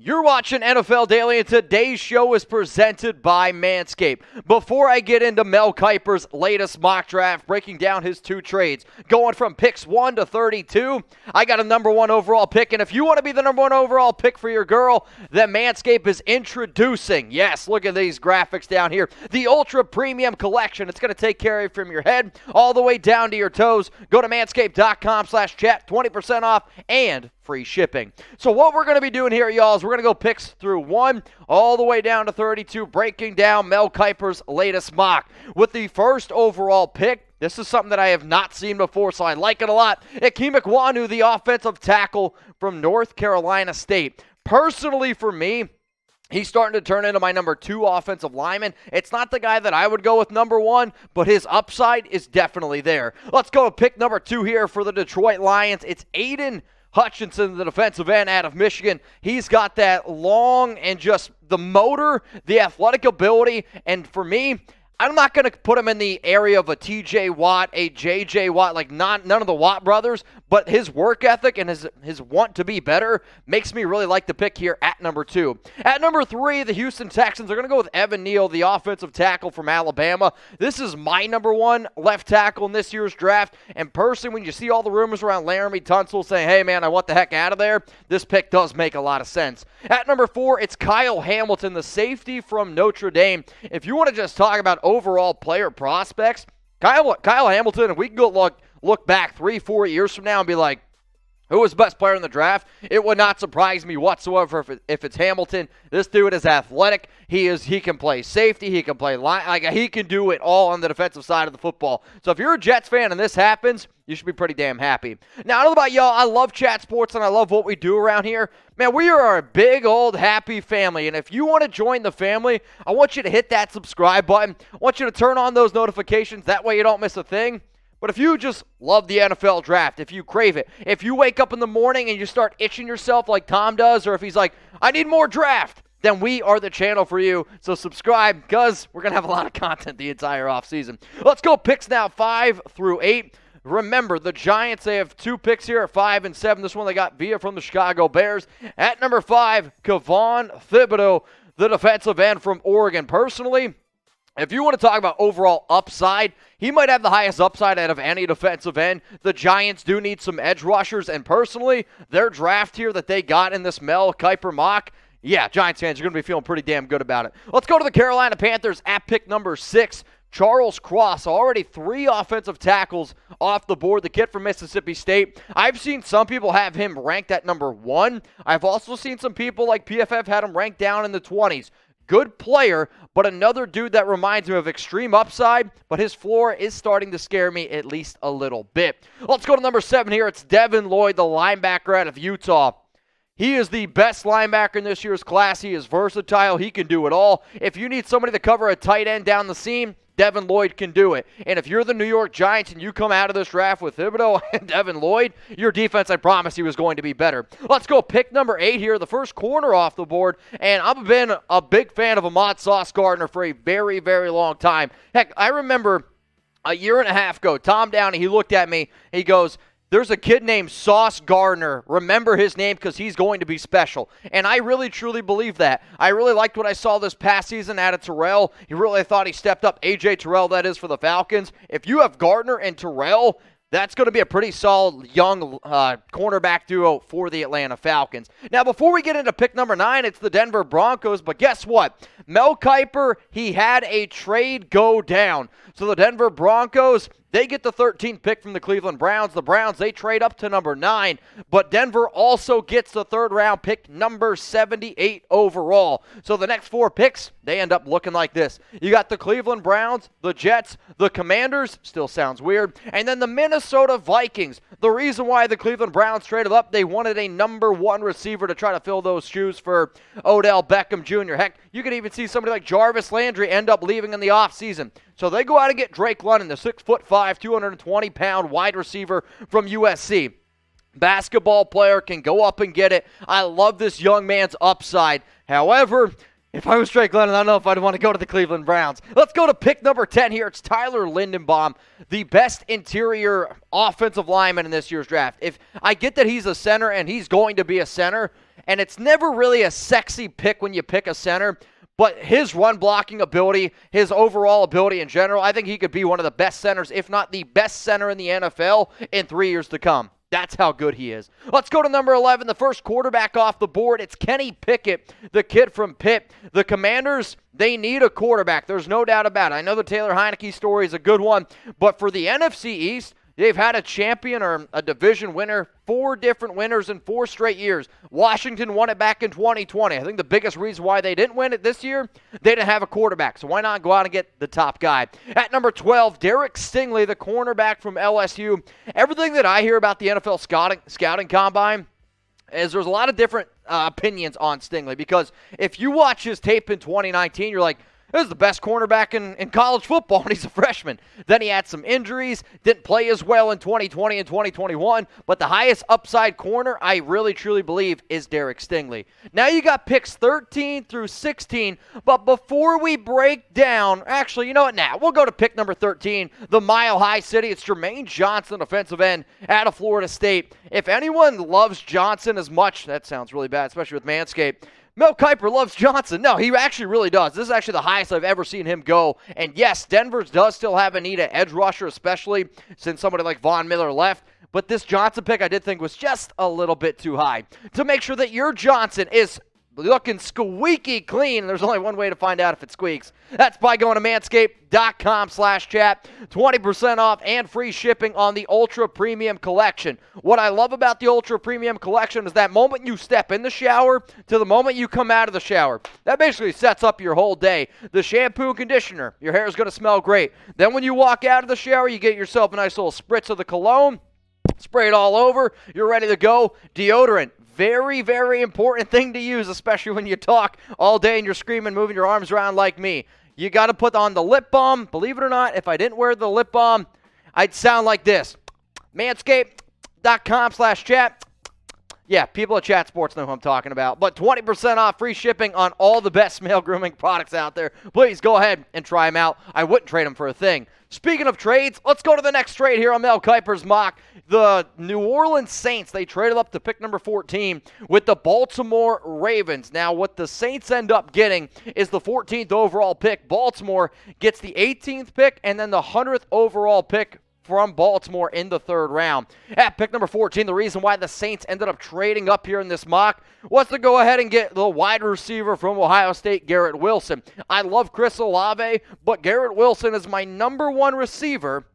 You're watching NFL Daily, and today's show is presented by Manscaped. Before I get into Mel Kiper's latest mock draft, breaking down his two trades, going from picks 1 to 32, I got a number 1 overall pick, and if you want to be the number 1 overall pick for your girl, then Manscaped is introducing, yes, look at these graphics down here, the Ultra Premium Collection. It's going to take care of you from your head all the way down to your toes. Go to manscaped.com/chat, 20% off, and free shipping. So what we're going to be doing here, y'all, is we're going to go picks through 1 all the way down to 32, breaking down Mel Kiper's latest mock. With the first overall pick, this is something that I have not seen before, so I like it a lot. Ikem Ekwonu, the offensive tackle from North Carolina State. Personally, for me, he's starting to turn into my number 2 offensive lineman. It's not the guy that I would go with number 1, but his upside is definitely there. Let's go to pick number 2 here for the Detroit Lions. It's Aidan Hutchinson, the defensive end out of Michigan. He's got that long and just the motor, the athletic ability, and for me, I'm not going to put him in the area of a TJ Watt, a JJ Watt, like none of the Watt brothers, but his work ethic and his want to be better makes me really like the pick here at number 2. At number 3, the Houston Texans are going to go with Evan Neal, the offensive tackle from Alabama. This is my number 1 left tackle in this year's draft, and personally, when you see all the rumors around Laramie Tunsil saying, hey man, I want the heck out of there, this pick does make a lot of sense. At number 4, it's Kyle Hamilton, the safety from Notre Dame. If you want to just talk about overall player prospects, Kyle Hamilton, if we can go look back 3-4 years from now and be like, who was the best player in the draft? It would not surprise me whatsoever if it's Hamilton. This dude is athletic. He can play safety. He can play line. He can do it all on the defensive side of the football. So if you're a Jets fan and this happens, you should be pretty damn happy. Now, I don't know about y'all. I love chat sports and I love what we do around here. Man, we are a big, old, happy family. And if you want to join the family, I want you to hit that subscribe button. I want you to turn on those notifications. That way you don't miss a thing. But if you just love the NFL draft, if you crave it, if you wake up in the morning and you start itching yourself like Tom does, or if he's like, I need more draft, then we are the channel for you. So subscribe, because we're going to have a lot of content the entire offseason. Let's go picks now, 5 through 8. Remember, the Giants, they have 2 picks here at 5 and 7. This one they got via from the Chicago Bears. At number 5, Kayvon Thibodeaux, the defensive end from Oregon. Personally, if you want to talk about overall upside, he might have the highest upside out of any defensive end. The Giants do need some edge rushers, and personally, their draft here that they got in this Mel Kiper mock, yeah, Giants fans, you're going to be feeling pretty damn good about it. Let's go to the Carolina Panthers at pick number 6. Charles Cross, already 3 offensive tackles off the board, the kid from Mississippi State. I've seen some people have him ranked at number 1. I've also seen some people like PFF had him ranked down in the 20s. Good player, but another dude that reminds me of extreme upside, but his floor is starting to scare me at least a little bit. Let's go to number 7 here. It's Devin Lloyd, the linebacker out of Utah. He is the best linebacker in this year's class. He is versatile. He can do it all. If you need somebody to cover a tight end down the seam, Devin Lloyd can do it. And if you're the New York Giants and you come out of this draft with Thibodeaux and Devin Lloyd, your defense, I promise you, is going to be better. Let's go pick number 8 here, the first corner off the board. And I've been a big fan of Ahmad Sauce Gardner for a very, very long time. Heck, I remember a year and a half ago, Tom Downey, he looked at me, he goes, there's a kid named Sauce Gardner. Remember his name because he's going to be special. And I really, truly believe that. I really liked what I saw this past season out of Terrell. I thought he stepped up. A.J. Terrell, that is, for the Falcons. If you have Gardner and Terrell, that's going to be a pretty solid young cornerback duo for the Atlanta Falcons. Now, before we get into pick number 9, it's the Denver Broncos. But guess what? Mel Kiper, he had a trade go down. So the Denver Broncos, they get the 13th pick from the Cleveland Browns. The Browns, they trade up to number 9. But Denver also gets the 3rd round pick, number 78 overall. So the next 4 picks, they end up looking like this. You got the Cleveland Browns, the Jets, the Commanders, still sounds weird, and then the Minnesota Vikings. The reason why the Cleveland Browns traded up, they wanted a number 1 receiver to try to fill those shoes for Odell Beckham Jr. Heck, you could even see somebody like Jarvis Landry end up leaving in the offseason. So they go out and get Drake London, the 6'5", 220-pound wide receiver from USC. Basketball player, can go up and get it. I love this young man's upside. However, If I was Trey Glennon, I don't know if I'd want to go to the Cleveland Browns. Let's go to pick number 10 here. It's Tyler Linderbaum, the best interior offensive lineman in this year's draft. If I get that he's a center and he's going to be a center, and it's never really a sexy pick when you pick a center, but his run blocking ability, his overall ability in general, I think he could be one of the best centers, if not the best center in the NFL in 3 years to come. That's how good he is. Let's go to number 11, the first quarterback off the board. It's Kenny Pickett, the kid from Pitt. The Commanders, they need a quarterback. There's no doubt about it. I know the Taylor Heineke story is a good one, but for the NFC East, they've had a champion or a division winner, 4 different winners in 4 straight years. Washington won it back in 2020. I think the biggest reason why they didn't win it this year, they didn't have a quarterback. So why not go out and get the top guy? At number 12, Derek Stingley, the cornerback from LSU. Everything that I hear about the NFL scouting combine is there's a lot of different opinions on Stingley, because if you watch his tape in 2019, you're like, this is the best cornerback in college football, and he's a freshman. Then he had some injuries, didn't play as well in 2020 and 2021, but the highest upside corner, I really truly believe, is Derek Stingley. Now you got picks 13 through 16, but before we break down, actually, you know what, now we'll go to pick number 13, the Mile High City. It's Jermaine Johnson, defensive end out of Florida State. If anyone loves Johnson as much, that sounds really bad, especially with Manscaped, Mel Kiper loves Johnson. No, he actually really does. This is actually the highest I've ever seen him go. And yes, Denver does still have a need at edge rusher, especially since somebody like Von Miller left. But this Johnson pick I did think was just a little bit too high. To make sure that your Johnson is looking squeaky clean, there's only one way to find out if it squeaks. That's by going to manscaped.com/chat. 20% off and free shipping on the Ultra Premium Collection. What I love about the Ultra Premium Collection is that moment you step in the shower to the moment you come out of the shower. That basically sets up your whole day. The shampoo and conditioner, your hair is going to smell great. Then when you walk out of the shower, you get yourself a nice little spritz of the cologne. Spray it all over. You're ready to go. Deodorant. Very, very important thing to use, especially when you talk all day and you're screaming, moving your arms around like me. You got to put on the lip balm. Believe it or not, if I didn't wear the lip balm, I'd sound like this. Manscaped.com/chat. Yeah, people at Chat Sports know who I'm talking about. But 20% off, free shipping on all the best male grooming products out there. Please go ahead and try them out. I wouldn't trade them for a thing. Speaking of trades, let's go to the next trade here on Mel Kiper's mock. The New Orleans Saints, they traded up to pick number 14 with the Baltimore Ravens. Now, what the Saints end up getting is the 14th overall pick. Baltimore gets the 18th pick and then the 100th overall pick from Baltimore in the 3rd round. At pick number 14, the reason why the Saints ended up trading up here in this mock was to go ahead and get the wide receiver from Ohio State, Garrett Wilson. I love Chris Olave, but Garrett Wilson is my number 1 receiver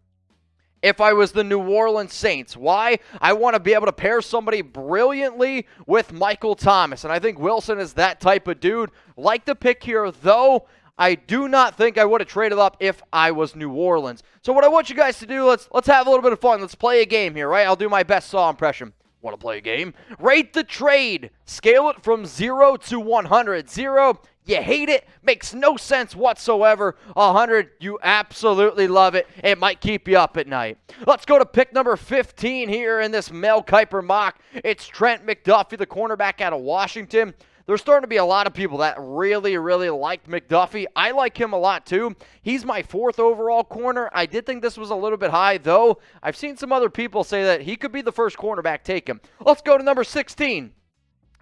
if I was the New Orleans Saints. Why? I want to be able to pair somebody brilliantly with Michael Thomas, and I think Wilson is that type of dude. Like the pick here, though, I do not think I would have traded up if I was New Orleans. So what I want you guys to do, let's have a little bit of fun. Let's play a game here, right? I'll do my best Saw impression. Want to play a game? Rate the trade. Scale it from 0 to 100. 0, you hate it. Makes no sense whatsoever. 100, you absolutely love it. It might keep you up at night. Let's go to pick number 15 here in this Mel Kiper mock. It's Trent McDuffie, the cornerback out of Washington. There's starting to be a lot of people that really, really like McDuffie. I like him a lot, too. He's my 4th overall corner. I did think this was a little bit high, though. I've seen some other people say that he could be the first cornerback taken. Let's go to number 16.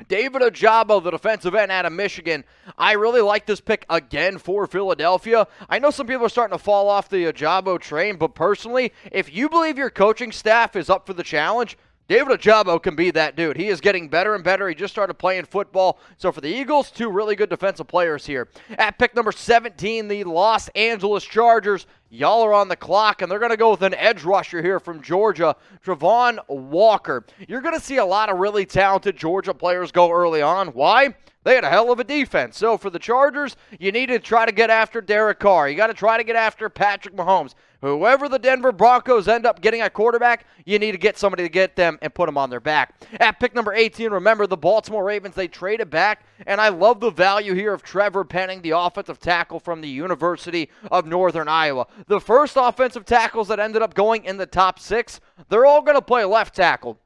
David Ojabo, the defensive end out of Michigan. I really like this pick again for Philadelphia. I know some people are starting to fall off the Ojabo train, but personally, if you believe your coaching staff is up for the challenge, David Ojabo can be that dude. He is getting better and better. He just started playing football. So for the Eagles, 2 really good defensive players here. At pick number 17, the Los Angeles Chargers. Y'all are on the clock, and they're going to go with an edge rusher here from Georgia, Travon Walker. You're going to see a lot of really talented Georgia players go early on. Why? They had a hell of a defense. So for the Chargers, you need to try to get after Derek Carr. You got to try to get after Patrick Mahomes. Whoever the Denver Broncos end up getting at quarterback, you need to get somebody to get them and put them on their back. At pick number 18, remember the Baltimore Ravens, they traded back, and I love the value here of Trevor Penning, the offensive tackle from the University of Northern Iowa. The first offensive tackles that ended up going in the top 6, they're all going to play left tackle.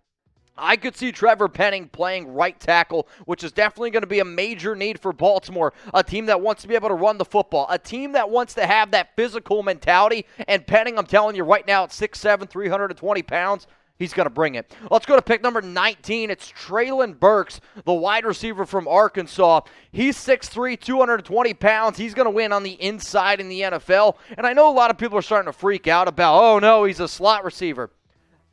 I could see Trevor Penning playing right tackle, which is definitely going to be a major need for Baltimore, a team that wants to be able to run the football, a team that wants to have that physical mentality, and Penning, I'm telling you right now, at 6'7", 320 pounds, he's going to bring it. Let's go to pick number 19. It's Treylon Burks, the wide receiver from Arkansas. He's 6'3", 220 pounds. He's going to win on the inside in the NFL, and I know a lot of people are starting to freak out about, oh no, he's a slot receiver.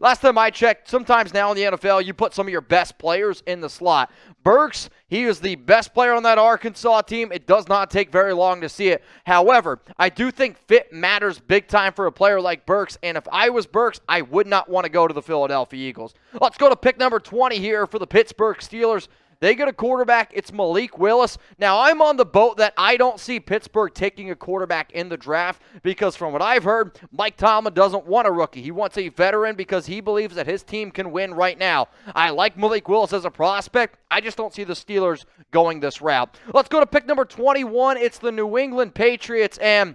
Last time I checked, sometimes now in the NFL, you put some of your best players in the slot. Burks, he is the best player on that Arkansas team. It does not take very long to see it. However, I do think fit matters big time for a player like Burks, and if I was Burks, I would not want to go to the Philadelphia Eagles. Let's go to pick number 20 here for the Pittsburgh Steelers. They get a quarterback. It's Malik Willis. Now, I'm on the boat that I don't see Pittsburgh taking a quarterback in the draft because from what I've heard, Mike Tomlin doesn't want a rookie. He wants a veteran because he believes that his team can win right now. I like Malik Willis as a prospect. I just don't see the Steelers going this route. Let's go to pick number 21. It's the New England Patriots, and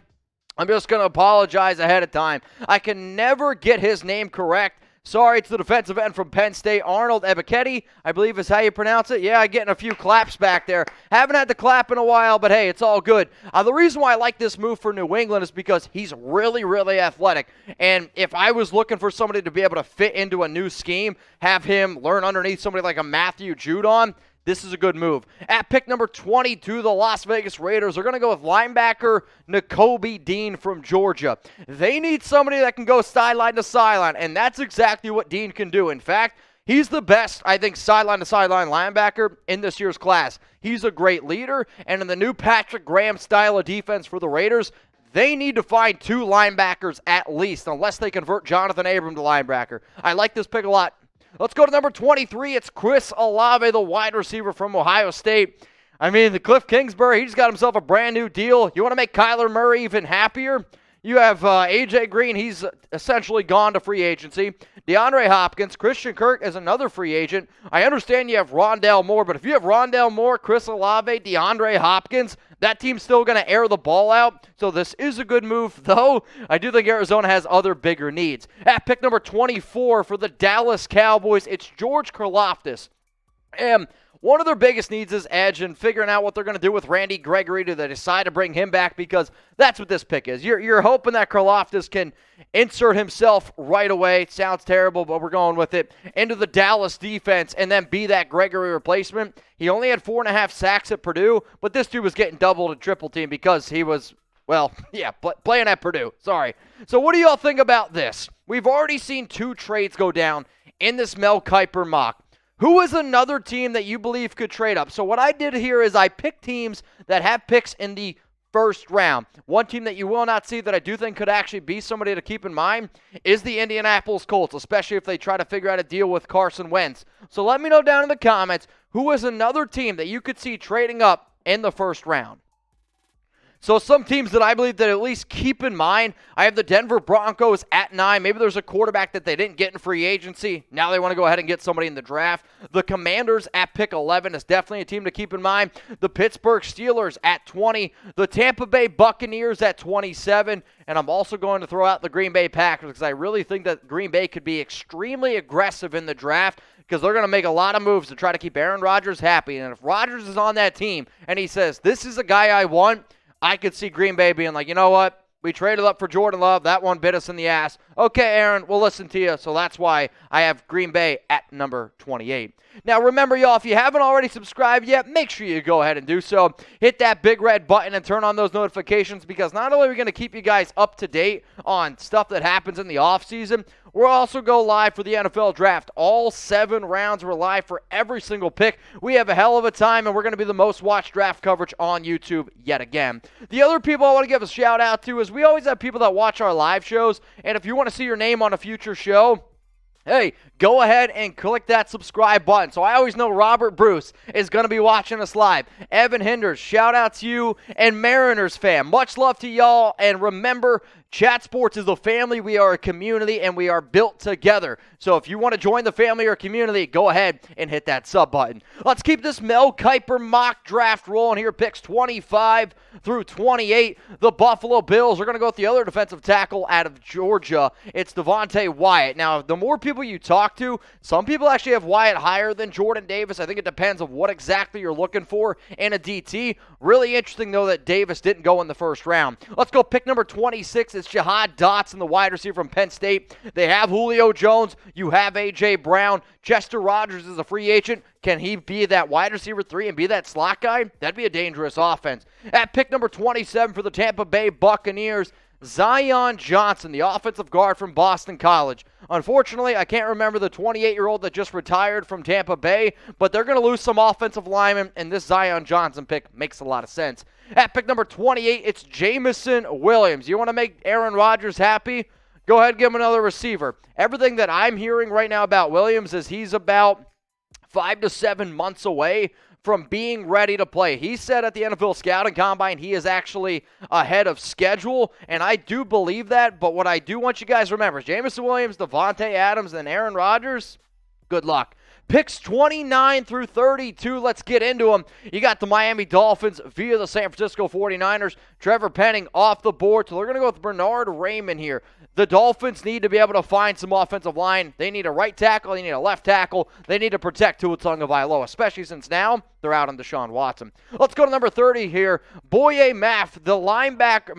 I'm just going to apologize ahead of time. I can never get his name correct. Sorry, it's the defensive end from Penn State, Arnold Ebiketie, I believe is how you pronounce it. Yeah, I'm getting a few claps back there. Haven't had to clap in a while, but hey, it's all good. The reason why I like this move for New England is because he's really, really athletic. And if I was looking for somebody to be able to fit into a new scheme, have him learn underneath somebody like a Matthew Judon, this is a good move. At pick number 22, the Las Vegas Raiders are going to go with linebacker Nakobe Dean from Georgia. They need somebody that can go sideline to sideline, and that's exactly what Dean can do. In fact, he's the best, I think, sideline to sideline linebacker in this year's class. He's a great leader, and in the new Patrick Graham style of defense for the Raiders, they need to find 2 linebackers at least, unless they convert Jonathan Abram to linebacker. I like this pick a lot. Let's go to number 23. It's Chris Olave, the wide receiver from Ohio State. I mean, the Cliff Kingsbury, he just got himself a brand new deal. You want to make Kyler Murray even happier? You have A.J. Green. He's essentially gone to free agency. DeAndre Hopkins. Christian Kirk is another free agent. I understand you have Rondale Moore, but if you have Rondale Moore, Chris Olave, DeAndre Hopkins, that team's still going to air the ball out. So this is a good move, though I do think Arizona has other bigger needs. At pick number 24 for the Dallas Cowboys, it's George Karlaftis. And one of their biggest needs is edge and figuring out what they're going to do with Randy Gregory. Do they decide to bring him back? Because that's what this pick is. You're hoping that Karlaftis can insert himself right away. It sounds terrible, but we're going with it. Into the Dallas defense and then be that Gregory replacement. He only had 4.5 sacks at Purdue, but this dude was getting double and triple team because he was, well, yeah, playing at Purdue. Sorry. So what do y'all think about this? We've already seen 2 trades go down in this Mel Kiper mock. Who is another team that you believe could trade up? So what I did here is I picked teams that have picks in the first round. One team that you will not see that I do think could actually be somebody to keep in mind is the Indianapolis Colts, especially if they try to figure out a deal with Carson Wentz. So let me know down in the comments who is another team that you could see trading up in the first round. So some teams that I believe that at least keep in mind, I have the Denver Broncos at 9. Maybe there's a quarterback that they didn't get in free agency. Now they want to go ahead and get somebody in the draft. The Commanders at pick 11 is definitely a team to keep in mind. The Pittsburgh Steelers at 20. The Tampa Bay Buccaneers at 27. And I'm also going to throw out the Green Bay Packers because I really think that Green Bay could be extremely aggressive in the draft because they're going to make a lot of moves to try to keep Aaron Rodgers happy. And if Rodgers is on that team and he says, this is a guy I want, I could see Green Bay being like, you know what? We traded up for Jordan Love. That one bit us in the ass. Okay, Aaron, we'll listen to you. So that's why I have Green Bay at number 28. Now, remember, y'all, if you haven't already subscribed yet, make sure you go ahead and do so. Hit that big red button and turn on those notifications because not only are we going to keep you guys up to date on stuff that happens in the offseason, we'll also go live for the NFL Draft. All 7 rounds were live for every single pick. We have a hell of a time, and we're going to be the most watched draft coverage on YouTube yet again. The other people I want to give a shout out to is we always have people that watch our live shows, and if you want to see your name on a future show, hey, go ahead and click that subscribe button. So I always know Robert Bruce is going to be watching us live. Evan Hinders, shout out to you, and Mariners fan. Much love to y'all, and remember, Chat Sports is a family, we are a community, and we are built together. So if you want to join the family or community, go ahead and hit that sub button. Let's keep this Mel Kiper mock draft rolling here. Picks 25 through 28. The Buffalo Bills are going to go with the other defensive tackle out of Georgia. It's Devonte Wyatt. Now, the more people you talk to, some people actually have Wyatt higher than Jordan Davis. I think it depends on what exactly you're looking for in a DT. Really interesting, though, that Davis didn't go in the first round. Let's go pick number 26. It's Jahan Dotson, the wide receiver from Penn State. They have Julio Jones. You have A.J. Brown. Chester Rogers is a free agent. Can he be that wide receiver 3 and be that slot guy? That'd be a dangerous offense. At pick number 27 for the Tampa Bay Buccaneers, Zion Johnson, the offensive guard from Boston College. Unfortunately, I can't remember the 28-year-old that just retired from Tampa Bay, but they're going to lose some offensive linemen, and this Zion Johnson pick makes a lot of sense. At pick number 28, it's Jameson Williams. You want to make Aaron Rodgers happy? Go ahead and give him another receiver. Everything that I'm hearing right now about Williams is he's about 5 to 7 months away from being ready to play. He said at the NFL Scouting Combine he is actually ahead of schedule, and I do believe that, but what I do want you guys to remember is Jameson Williams, Devontae Adams, and Aaron Rodgers, good luck. Picks 29 through 32, let's get into them. You got the Miami Dolphins via the San Francisco 49ers. Trevor Penning off the board, so they're going to go with Bernard Raymond here. The Dolphins need to be able to find some offensive line. They need a right tackle. They need a left tackle. They need to protect Tua Tagovailoa, especially since now they're out on Deshaun Watson. Let's go to number 30 here. Boye Mafe, the linebacker,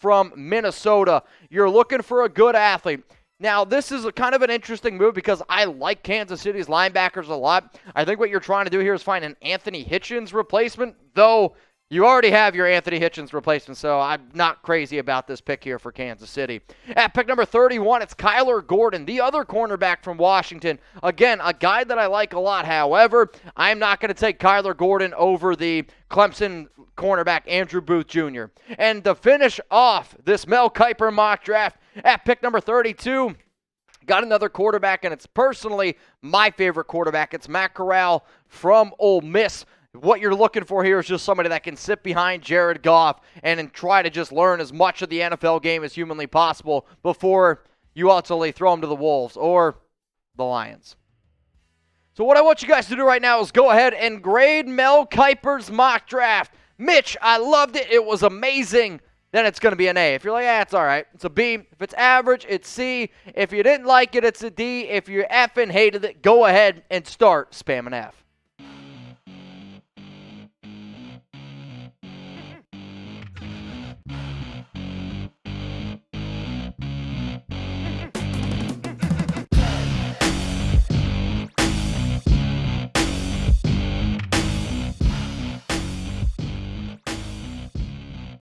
from Minnesota. You're looking for a good athlete. Now, this is kind of an interesting move because I like Kansas City's linebackers a lot. I think what you're trying to do here is find an Anthony Hitchens replacement, though you already have your Anthony Hitchens replacement, so I'm not crazy about this pick here for Kansas City. At pick number 31, it's Kyler Gordon, the other cornerback from Washington. Again, a guy that I like a lot. However, I'm not going to take Kyler Gordon over the Clemson cornerback Andrew Booth Jr. And to finish off this Mel Kiper mock draft, at pick number 32, got another quarterback, and it's personally my favorite quarterback. It's Matt Corral from Ole Miss. What you're looking for here is just somebody that can sit behind Jared Goff and try to just learn as much of the NFL game as humanly possible before you ultimately throw him to the Wolves or the Lions. So what I want you guys to do right now is go ahead and grade Mel Kiper's mock draft. Mitch, I loved it. It was amazing. Then it's going to be an A. If you're like, it's all right, it's a B. If it's average, it's C. If you didn't like it, it's a D. If you effing hated it, go ahead and start spamming F.